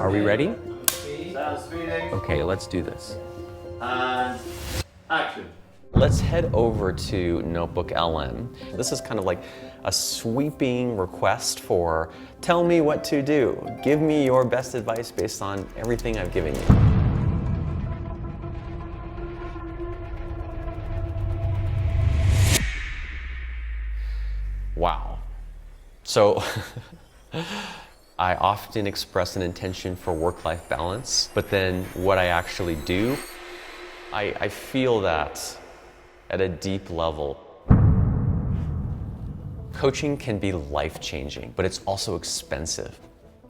Are we ready? Sound speeding. Okay, let's do this. And action. Let's head over to NotebookLM. This is kind of like a sweeping request for tell me what to do. Give me your best advice based on everything I've given you. Wow. So I often express an intention for work-life balance, but then what I actually do, I feel that at a deep level. Coaching can be life-changing, but it's also expensive.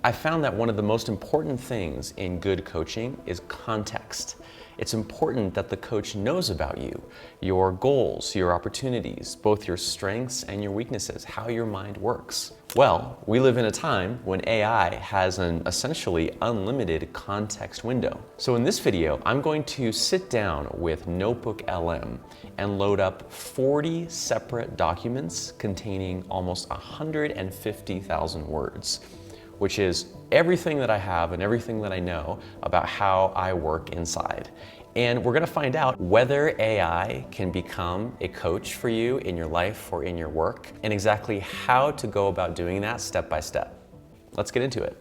I found that one of the most important things in good coaching is context. It's important that the coach knows about you, your goals, your opportunities, both your strengths and your weaknesses, how your mind works. Well, we live in a time when AI has an essentially unlimited context window. So in this video, I'm going to sit down with NotebookLM and load up 40 separate documents containing almost 150,000 words, which is everything that I have and everything that I know about how I work inside. And we're gonna find out whether AI can become a coach for you in your life or in your work, and exactly how to go about doing that step by step. Let's get into it.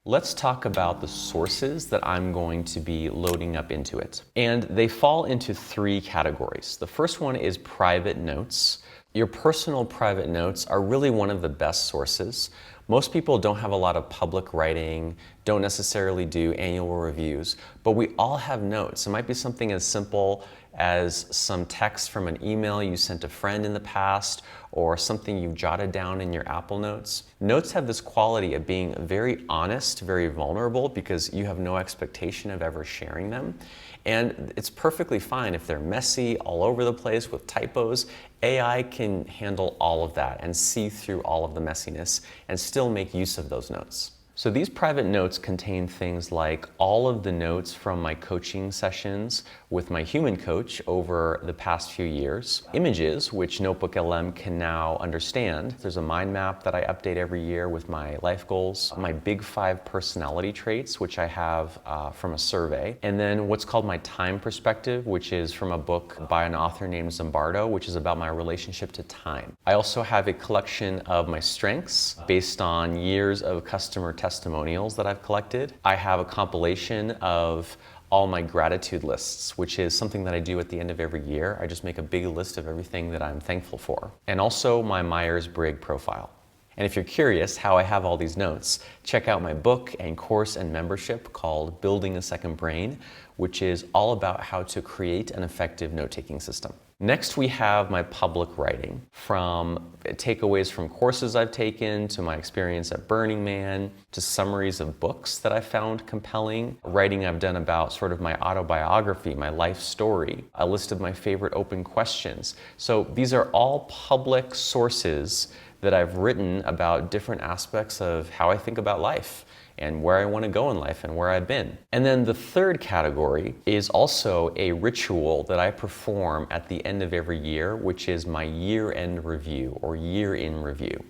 Let's talk about the sources that I'm going to be loading up into it. And they fall into three categories. The first one is private notes. Your personal private notes are really one of the best sources. Most people don't have a lot of public writing, don't necessarily do annual reviews, but we all have notes. It might be something as simple as some text from an email you sent a friend in the past, or something you've jotted down in your Apple Notes. Notes have this quality of being very honest, very vulnerable, because you have no expectation of ever sharing them. And it's perfectly fine if they're messy, all over the place with typos. AI can handle all of that and see through all of the messiness and still make use of those notes. So these private notes contain things like all of the notes from my coaching sessions with my human coach over the past few years, images, which NotebookLM can now understand. There's a mind map that I update every year with my life goals, my big 5 personality traits, which I have from a survey, and then what's called my time perspective, which is from a book by an author named Zimbardo, which is about my relationship to time. I also have a collection of my strengths based on years of customer testimonials that I've collected. I have a compilation of all my gratitude lists, which is something that I do at the end of every year. I just make a big list of everything that I'm thankful for. And also my Myers-Briggs profile. And if you're curious how I have all these notes, check out my book and course and membership called Building a Second Brain, which is all about how to create an effective note-taking system. Next, we have my public writing, from takeaways from courses I've taken, to my experience at Burning Man, to summaries of books that I found compelling, writing I've done about sort of my autobiography, my life story, a list of my favorite open questions. So these are all public sources that I've written about different aspects of how I think about life and where I want to go in life and where I've been. And then the third category is also a ritual that I perform at the end of every year, which is my year-end review or year-in review.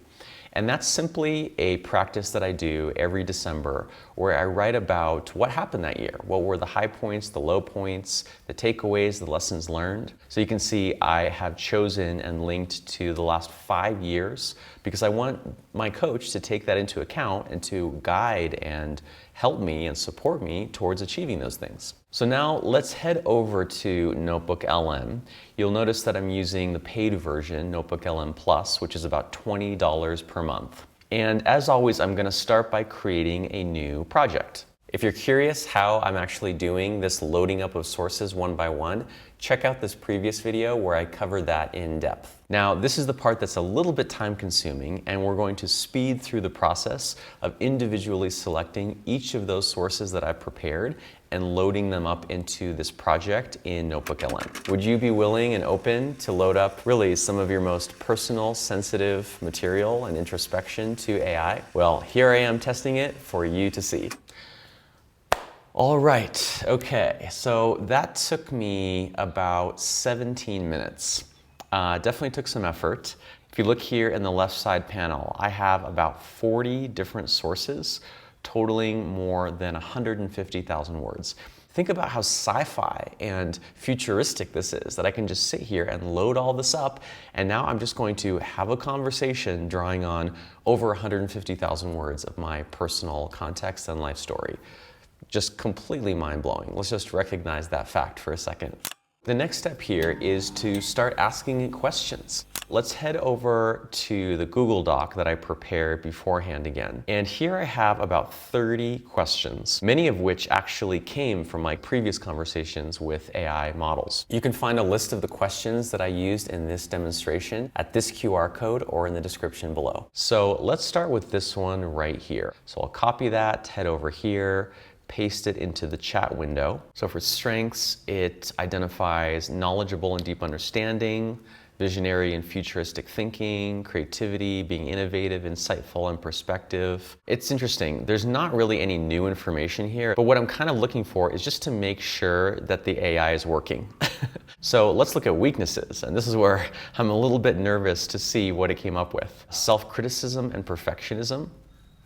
And that's simply a practice that I do every December, where I write about what happened that year. What were the high points, the low points, the takeaways, the lessons learned. So you can see I have chosen and linked to the last 5 years because I want my coach to take that into account and to guide and help me and support me towards achieving those things. So now let's head over to NotebookLM. You'll notice that I'm using the paid version, NotebookLM Plus, which is about $20 per month. And as always, I'm gonna start by creating a new project. If you're curious how I'm actually doing this loading up of sources one by one, check out this previous video where I covered that in depth. Now, this is the part that's a little bit time consuming, and we're going to speed through the process of individually selecting each of those sources that I've prepared and loading them up into this project in NotebookLM. Would you be willing and open to load up really some of your most personal, sensitive material and introspection to AI? Well, here I am testing it for you to see. All right, okay, so that took me about 17 minutes. Definitely took some effort. If you look here in the left side panel, I have about 40 different sources totaling more than 150,000 words. Think about how sci-fi and futuristic this is, that I can just sit here and load all this up, and now I'm just going to have a conversation drawing on over 150,000 words of my personal context and life story. Just completely mind-blowing. Let's just recognize that fact for a second. The next step here is to start asking it questions. Let's head over to the Google Doc that I prepared beforehand again. And here I have about 30 questions, many of which actually came from my previous conversations with AI models. You can find a list of the questions that I used in this demonstration at this QR code or in the description below. So let's start with this one right here. So I'll copy that, head over here, paste it into the chat window. So for strengths, it identifies knowledgeable and deep understanding, visionary and futuristic thinking, creativity, being innovative, insightful, and perspective. It's interesting. There's not really any new information here, but what I'm kind of looking for is just to make sure that the AI is working. So let's look at weaknesses, and this is where I'm a little bit nervous to see what it came up with. Self-criticism and perfectionism.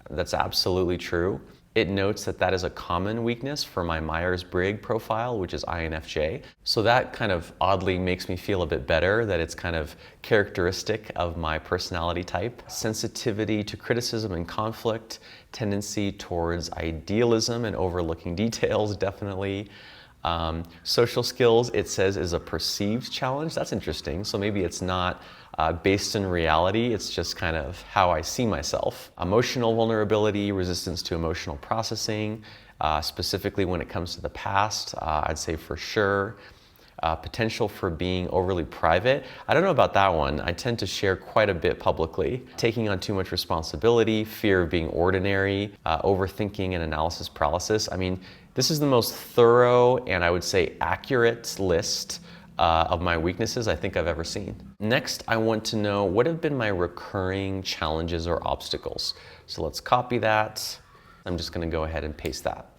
That's absolutely true. It notes that that is a common weakness for my Myers-Briggs profile, which is INFJ. So that kind of oddly makes me feel a bit better that it's kind of characteristic of my personality type. Sensitivity to criticism and conflict, tendency towards idealism and overlooking details, definitely. Social skills, it says, is a perceived challenge. That's interesting. So maybe it's not based in reality, it's just kind of how I see myself. Emotional vulnerability, resistance to emotional processing, specifically when it comes to the past, I'd say for sure. Potential for being overly private. I don't know about that one. I tend to share quite a bit publicly. Taking on too much responsibility, fear of being ordinary, overthinking and analysis paralysis. I mean, this is the most thorough and I would say accurate list of my weaknesses I think I've ever seen. Next, I want to know what have been my recurring challenges or obstacles. So let's copy that. I'm just going to go ahead and paste that.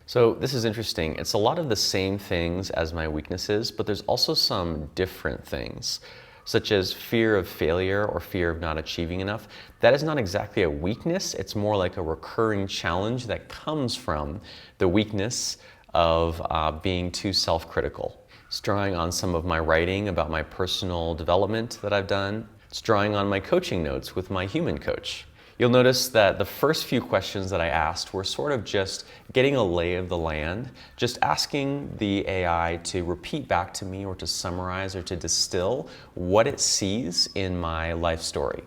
So this is interesting. It's a lot of the same things as my weaknesses, but there's also some different things, such as fear of failure or fear of not achieving enough. That is not exactly a weakness. It's more like a recurring challenge that comes from the weakness of being too self-critical. It's drawing on some of my writing about my personal development that I've done. It's drawing on my coaching notes with my human coach. You'll notice that the first few questions that I asked were sort of just getting a lay of the land, just asking the AI to repeat back to me or to summarize or to distill what it sees in my life story.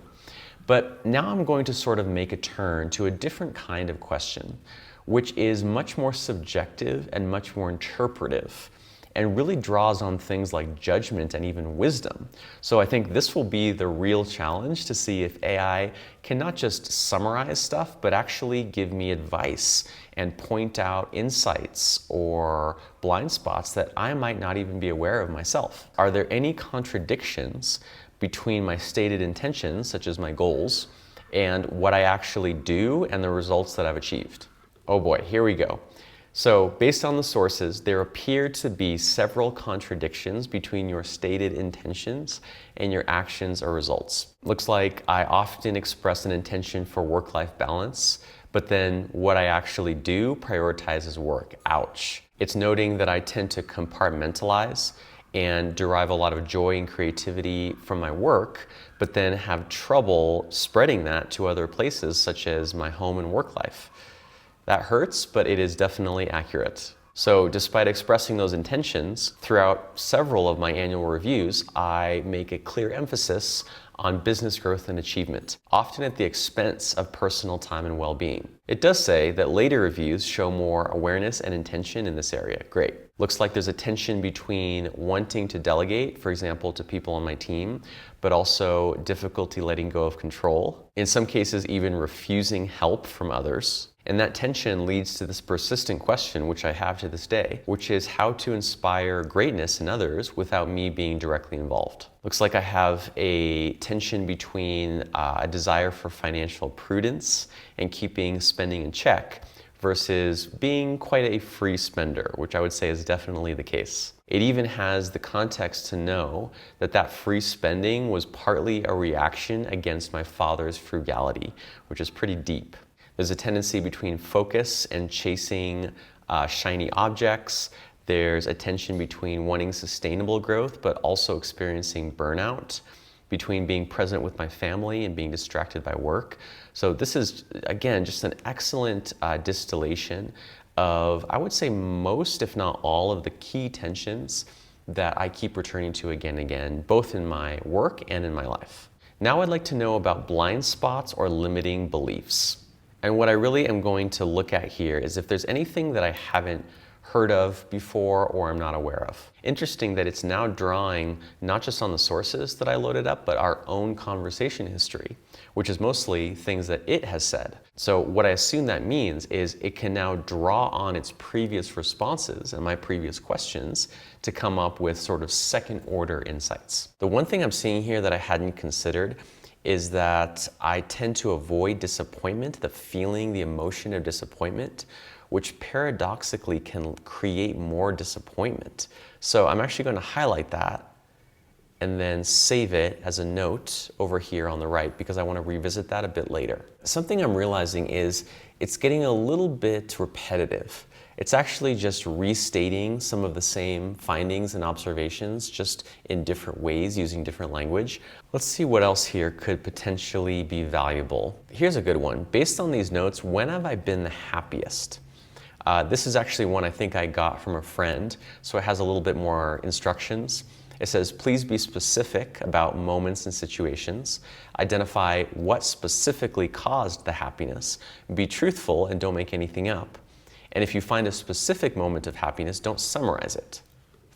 But now I'm going to sort of make a turn to a different kind of question, which is much more subjective and much more interpretive, and really draws on things like judgment and even wisdom. So I think this will be the real challenge, to see if AI can not just summarize stuff, but actually give me advice and point out insights or blind spots that I might not even be aware of myself. Are there any contradictions between my stated intentions, such as my goals, and what I actually do and the results that I've achieved? Oh boy, here we go. So based on the sources, there appear to be several contradictions between your stated intentions and your actions or results. Looks like I often express an intention for work-life balance, but then what I actually do prioritizes work. Ouch. It's noting that I tend to compartmentalize and derive a lot of joy and creativity from my work, but then have trouble spreading that to other places, such as my home and work life. That hurts, but it is definitely accurate. So despite expressing those intentions, throughout several of my annual reviews, I make a clear emphasis on business growth and achievement, often at the expense of personal time and well-being. It does say that later reviews show more awareness and intention in this area. Great. Looks like there's a tension between wanting to delegate, for example, to people on my team, but also difficulty letting go of control. In some cases, even refusing help from others. And that tension leads to this persistent question, which I have to this day, which is how to inspire greatness in others without me being directly involved. Looks like I have a tension between a desire for financial prudence and keeping spending in check versus being quite a free spender, which I would say is definitely the case. It even has the context to know that that free spending was partly a reaction against my father's frugality, which is pretty deep. There's a tendency between focus and chasing shiny objects. There's a tension between wanting sustainable growth, but also experiencing burnout, between being present with my family and being distracted by work. So this is, again, just an excellent distillation of, I would say, most, if not all, of the key tensions that I keep returning to again and again, both in my work and in my life. Now I'd like to know about blind spots or limiting beliefs. And what I really am going to look at here is if there's anything that I haven't heard of before or I'm not aware of. Interesting that it's now drawing not just on the sources that I loaded up, but our own conversation history, which is mostly things that it has said. So what I assume that means is it can now draw on its previous responses and my previous questions to come up with sort of second order insights. The one thing I'm seeing here that I hadn't considered is that I tend to avoid disappointment, the feeling, the emotion of disappointment, which paradoxically can create more disappointment. So I'm actually going to highlight that and then save it as a note over here on the right because I want to revisit that a bit later. Something I'm realizing is it's getting a little bit repetitive. It's actually just restating some of the same findings and observations, just in different ways using different language. Let's see what else here could potentially be valuable. Here's a good one. Based on these notes, when have I been the happiest? This is actually one I think I got from a friend, so it has a little bit more instructions. It says, please be specific about moments and situations. Identify what specifically caused the happiness. Be truthful and don't make anything up. And if you find a specific moment of happiness, don't summarize it.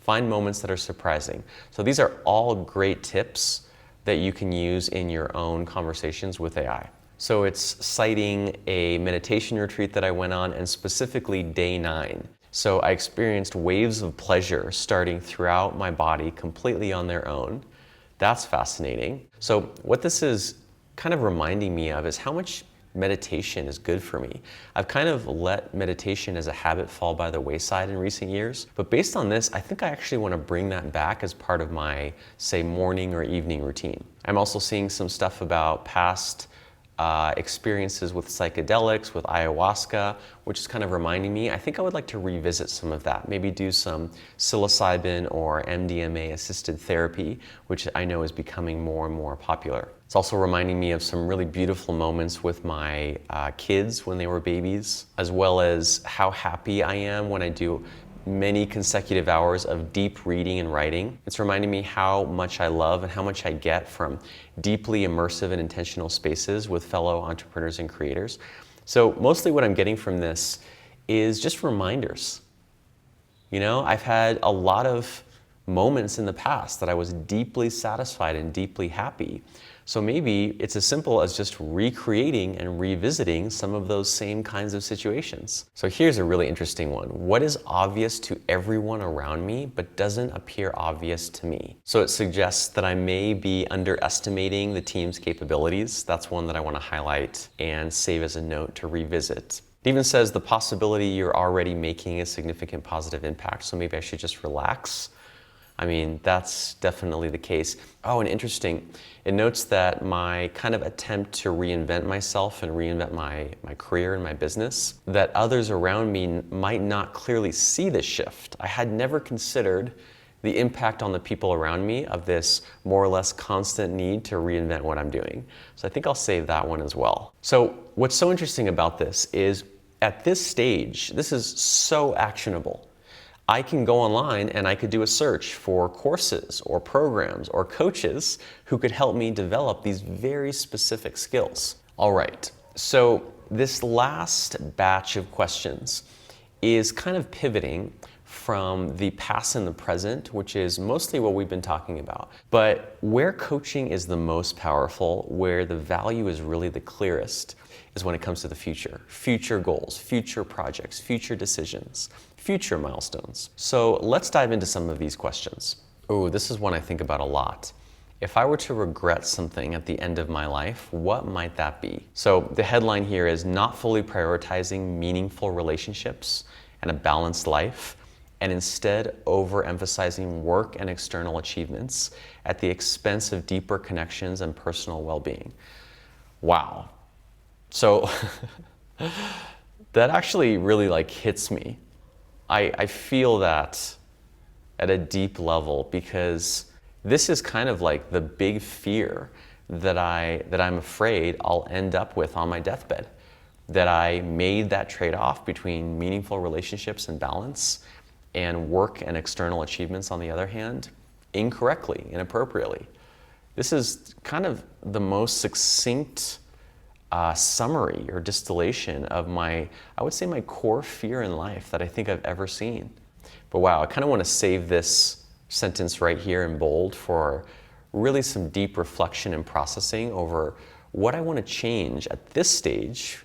Find moments that are surprising. So these are all great tips that you can use in your own conversations with AI. So it's citing a meditation retreat that I went on, and specifically day 9. So I experienced waves of pleasure starting throughout my body completely on their own. That's fascinating. So what this is kind of reminding me of is how much meditation is good for me. I've kind of let meditation as a habit fall by the wayside in recent years, but based on this, I think I actually want to bring that back as part of my, say, morning or evening routine. I'm also seeing some stuff about past experiences with psychedelics, with ayahuasca, which is kind of reminding me, I think I would like to revisit some of that. Maybe do some psilocybin or MDMA assisted therapy, which I know is becoming more and more popular. It's also reminding me of some really beautiful moments with my kids when they were babies, as well as how happy I am when I do many consecutive hours of deep reading and writing. It's reminding me how much I love and how much I get from deeply immersive and intentional spaces with fellow entrepreneurs and creators. So mostly what I'm getting from this is just reminders. You know, I've had a lot of moments in the past that I was deeply satisfied and deeply happy. So maybe it's as simple as just recreating and revisiting some of those same kinds of situations. So here's a really interesting one. What is obvious to everyone around me but doesn't appear obvious to me? So it suggests that I may be underestimating the team's capabilities. That's one that I want to highlight and save as a note to revisit. It even says the possibility you're already making a significant positive impact, so maybe I should just relax. I mean, that's definitely the case. Oh, and interesting, it notes that my kind of attempt to reinvent myself and reinvent my career and my business, that others around me might not clearly see this shift. I had never considered the impact on the people around me of this more or less constant need to reinvent what I'm doing. So I think I'll save that one as well. So what's so interesting about this is at this stage, this is so actionable. I can go online and I could do a search for courses or programs or coaches who could help me develop these very specific skills. All right, so this last batch of questions is kind of pivoting from the past and the present, which is mostly what we've been talking about. But where coaching is the most powerful, where the value is really the clearest, is when it comes to the future. Future goals, future projects, future decisions, future milestones. So let's dive into some of these questions. Oh, this is one I think about a lot. If I were to regret something at the end of my life, what might that be? So the headline here is not fully prioritizing meaningful relationships and a balanced life, and instead overemphasizing work and external achievements at the expense of deeper connections and personal well-being. Wow. So That actually really like hits me. I feel that at a deep level because this is kind of like the big fear that I'm afraid I'll end up with on my deathbed. That I made that trade-off between meaningful relationships and balance and work and external achievements on the other hand, incorrectly, inappropriately. This is kind of the most succinct summary or distillation of I would say my core fear in life that I think I've ever seen. But wow, I kind of want to save this sentence right here in bold for really some deep reflection and processing over what I want to change at this stage,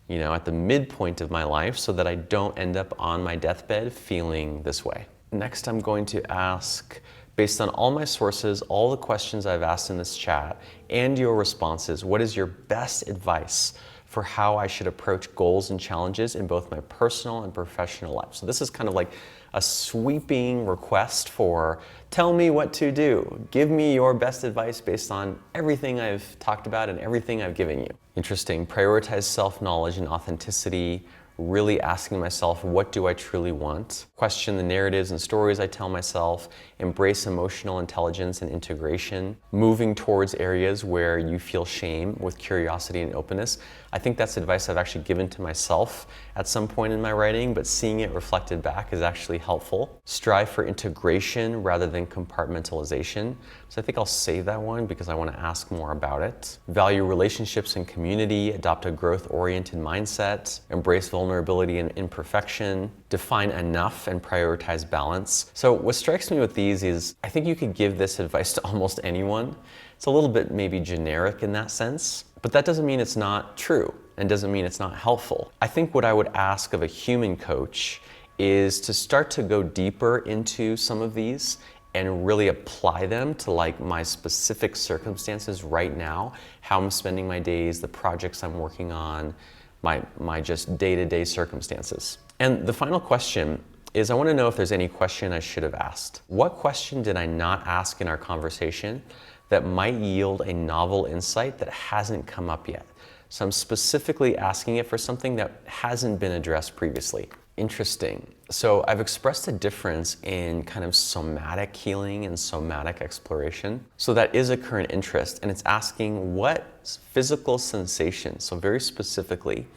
at the midpoint of my life so that I don't end up on my deathbed feeling this way. Next, I'm going to ask, based on all my sources, all the questions I've asked in this chat, and your responses, what is your best advice for how I should approach goals and challenges in both my personal and professional life? So this is kind of like a sweeping request for, tell me what to do. Give me your best advice based on everything I've talked about and everything I've given you. Interesting. Prioritize self-knowledge and authenticity. Really asking myself, what do I truly want? Question the narratives and stories I tell myself. Embrace emotional intelligence and integration. Moving towards areas where you feel shame with curiosity and openness. I think that's advice I've actually given to myself at some point in my writing, but seeing it reflected back is actually helpful. Strive for integration rather than compartmentalization. So I think I'll save that one because I want to ask more about it. Value relationships and community. Adopt a growth-oriented mindset. Embrace vulnerability and imperfection. Define enough and prioritize balance. So what strikes me with these is I think you could give this advice to almost anyone. It's a little bit maybe generic in that sense, but that doesn't mean it's not true and doesn't mean it's not helpful. I think what I would ask of a human coach is to start to go deeper into some of these and really apply them to like my specific circumstances right now, how I'm spending my days, the projects I'm working on, my just day-to-day circumstances. And the final question is I want to know if there's any question I should have asked. What question did I not ask in our conversation that might yield a novel insight that hasn't come up yet? So I'm specifically asking it for something that hasn't been addressed previously. Interesting. So I've expressed a difference in kind of somatic healing and somatic exploration. So that is a current interest, and it's asking what physical sensations, so very specifically,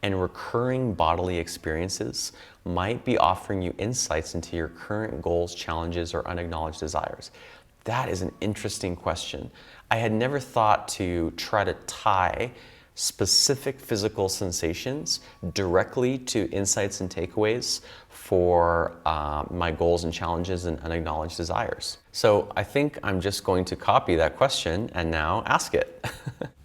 and recurring bodily experiences might be offering you insights into your current goals, challenges, or unacknowledged desires. That is an interesting question. I had never thought to try to tie specific physical sensations directly to insights and takeaways for my goals and challenges and unacknowledged desires. So I think I'm just going to copy that question and now ask it.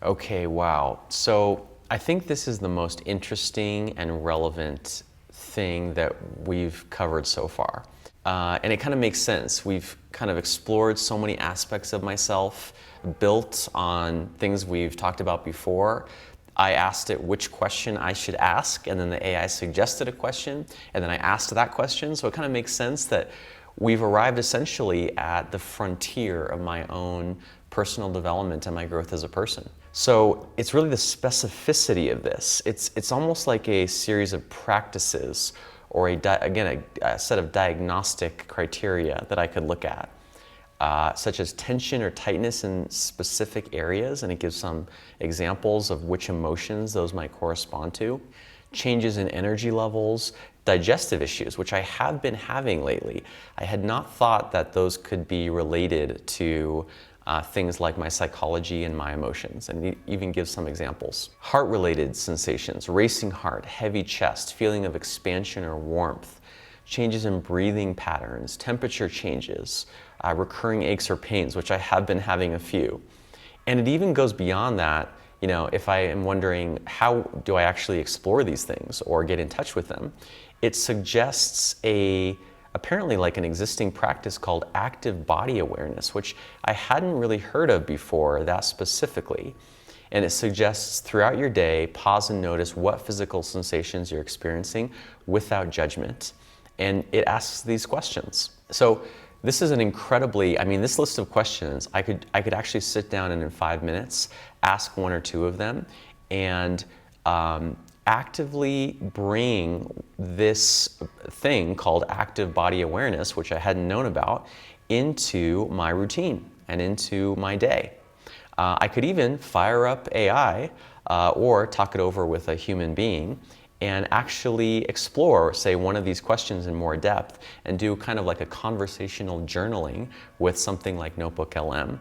Okay, wow. So I think this is the most interesting and relevant thing that we've covered so far. And it kind of makes sense. We've kind of explored so many aspects of myself, built on things we've talked about before. I asked it which question I should ask, and then the AI suggested a question, and then I asked that question. So it kind of makes sense that we've arrived essentially at the frontier of my own personal development and my growth as a person. So it's really the specificity of this. It's almost like a series of practices or a set of diagnostic criteria that I could look at, such as tension or tightness in specific areas, and it gives some examples of which emotions those might correspond to, changes in energy levels, digestive issues, which I have been having lately. I had not thought that those could be related to things like my psychology and my emotions, and it even gives some examples. Heart-related sensations, racing heart, heavy chest, feeling of expansion or warmth, changes in breathing patterns, temperature changes, recurring aches or pains, which I have been having a few. And it even goes beyond that. If I am wondering how do I actually explore these things or get in touch with them, it suggests apparently like an existing practice called active body awareness, which I hadn't really heard of before that specifically. And it suggests throughout your day, pause and notice what physical sensations you're experiencing without judgment. And it asks these questions. So this is an this list of questions, I could actually sit down and in 5 minutes, ask one or two of them and actively bring this thing called active body awareness, which I hadn't known about, into my routine and into my day. I could even fire up AI or talk it over with a human being and actually explore, say, one of these questions in more depth and do kind of like a conversational journaling with something like NotebookLM,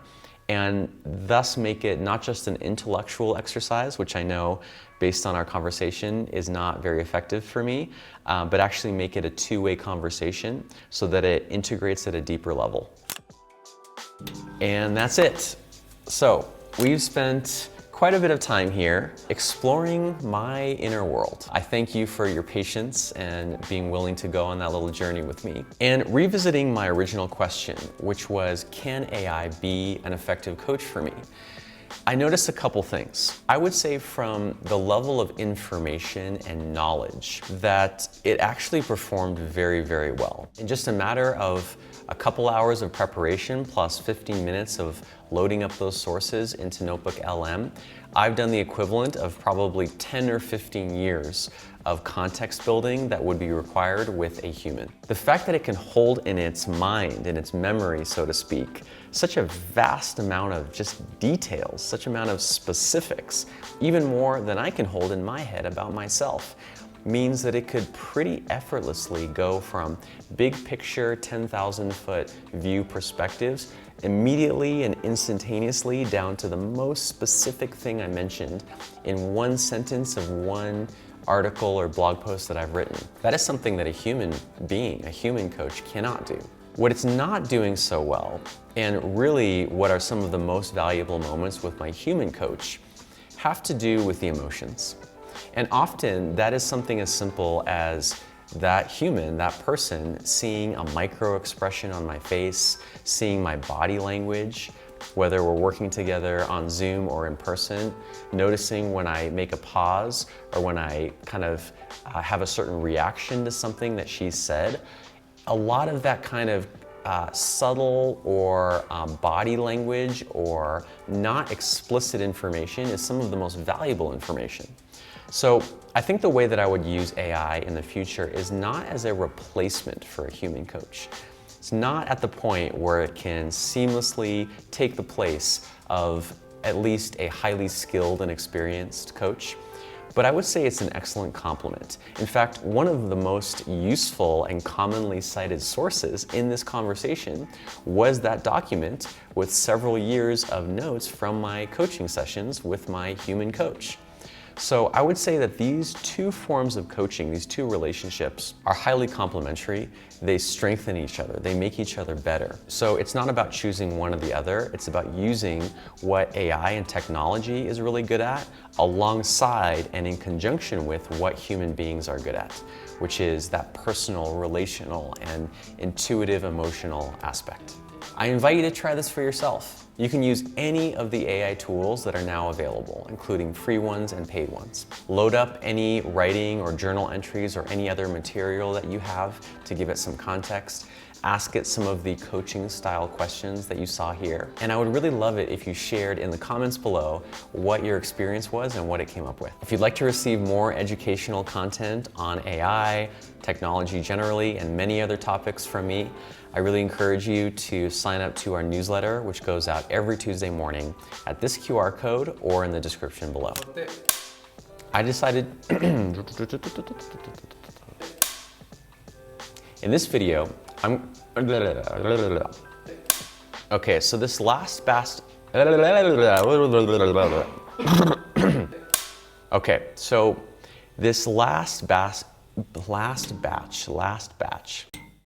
and thus make it not just an intellectual exercise, which I know based on our conversation is not very effective for me, but actually make it a two-way conversation so that it integrates at a deeper level. And that's it. So we've spent quite a bit of time here exploring my inner world. I thank you for your patience and being willing to go on that little journey with me. And revisiting my original question, which was, can AI be an effective coach for me? I noticed a couple things. I would say from the level of information and knowledge that it actually performed very, very well. In just a matter of a couple hours of preparation plus 15 minutes of loading up those sources into NotebookLM, I've done the equivalent of probably 10 or 15 years of context building that would be required with a human. The fact that it can hold in its mind, in its memory, so to speak, such a vast amount of just details, such an amount of specifics, even more than I can hold in my head about myself, means that it could pretty effortlessly go from big picture 10,000-foot view perspectives immediately and instantaneously down to the most specific thing I mentioned in one sentence of one article or blog post that I've written. That is something that a human being, a human coach, cannot do. What it's not doing so well, and really what are some of the most valuable moments with my human coach, have to do with the emotions. And often that is something as simple as that human, that person, seeing a micro expression on my face, seeing my body language, whether we're working together on Zoom or in person, noticing when I make a pause or when I kind of have a certain reaction to something that she said. A lot of that kind of subtle or body language or not explicit information is some of the most valuable information. So I think the way that I would use AI in the future is not as a replacement for a human coach. It's not at the point where it can seamlessly take the place of at least a highly skilled and experienced coach, but I would say it's an excellent complement. In fact, one of the most useful and commonly cited sources in this conversation was that document with several years of notes from my coaching sessions with my human coach. So I would say that these two forms of coaching, these two relationships, are highly complementary. They strengthen each other. They make each other better. So it's not about choosing one or the other. It's about using what AI and technology is really good at alongside and in conjunction with what human beings are good at, which is that personal, relational, and intuitive emotional aspect. I invite you to try this for yourself. You can use any of the AI tools that are now available, including free ones and paid ones. Load up any writing or journal entries or any other material that you have to give it some context. Ask it some of the coaching style questions that you saw here. And I would really love it if you shared in the comments below what your experience was and what it came up with. If you'd like to receive more educational content on AI, technology generally, and many other topics from me, I really encourage you to sign up to our newsletter, which goes out every Tuesday morning at this QR code or in the description below. I decided in this video, okay, so this last batch, okay, so this last batch,